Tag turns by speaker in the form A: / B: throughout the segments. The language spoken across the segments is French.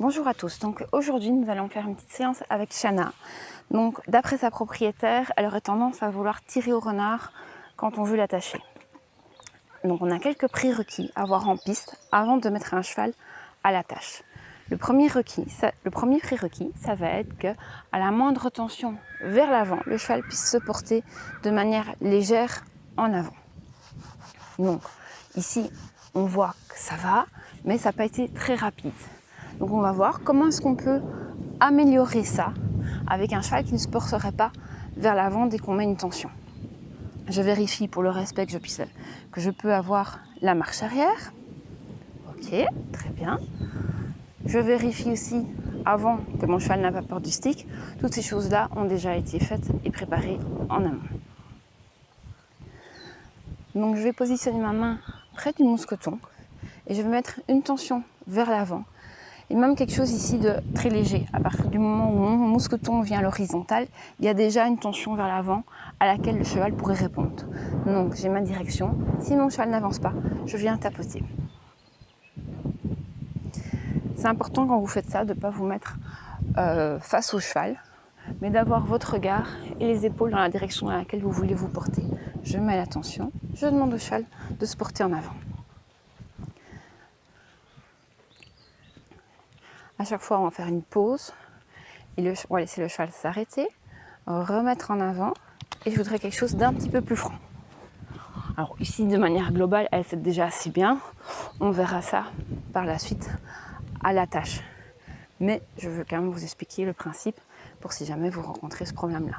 A: Bonjour à tous, donc aujourd'hui nous allons faire une petite séance avec Shana. Donc d'après sa propriétaire, elle aurait tendance à vouloir tirer au renard quand on veut l'attacher. Donc on a quelques prérequis à avoir en piste avant de mettre un cheval à la tâche. Le premier prérequis, ça va être que à la moindre tension vers l'avant, le cheval puisse se porter de manière légère en avant. Donc ici on voit que ça va, mais ça n'a pas été très rapide. Donc on va voir comment est-ce qu'on peut améliorer ça avec un cheval qui ne se porterait pas vers l'avant dès qu'on met une tension. Je vérifie pour le respect que je peux avoir la marche arrière. Ok, très bien. Je vérifie aussi avant que mon cheval n'a pas peur du stick. Toutes ces choses-là ont déjà été faites et préparées en amont. Donc je vais positionner ma main près du mousqueton et je vais mettre une tension vers l'avant. Et même quelque chose ici de très léger. À partir du moment où mon mousqueton vient à l'horizontale, il y a déjà une tension vers l'avant à laquelle le cheval pourrait répondre. Donc j'ai ma direction. Si mon cheval n'avance pas, je viens tapoter. C'est important quand vous faites ça de ne pas vous mettre face au cheval, mais d'avoir votre regard et les épaules dans la direction dans laquelle vous voulez vous porter. Je mets l'attention, je demande au cheval de se porter en avant. À chaque fois, on va faire une pause et on va laisser le cheval s'arrêter, remettre en avant et je voudrais quelque chose d'un petit peu plus franc. Alors ici, de manière globale, elle c'est déjà assez bien. On verra ça par la suite à la tâche. Mais je veux quand même vous expliquer le principe pour si jamais vous rencontrez ce problème-là.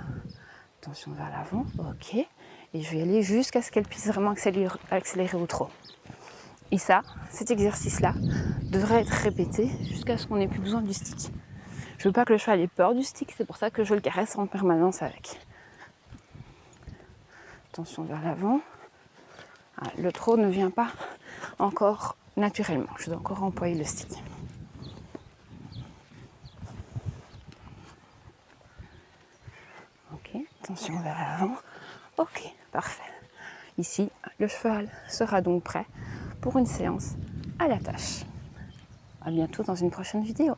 A: Attention vers l'avant, ok. Et je vais aller jusqu'à ce qu'elle puisse vraiment accélérer au trot. Et ça, cet exercice-là devrait être répété jusqu'à ce qu'on n'ait plus besoin du stick. Je veux pas que le cheval ait peur du stick, c'est pour ça que je le caresse en permanence avec. Attention vers l'avant. Ah, le trot ne vient pas encore naturellement. Je dois encore employer le stick. Ok, attention vers l'avant. Ok, parfait. Ici, le cheval sera donc prêt pour une séance à la tâche. À bientôt dans une prochaine vidéo.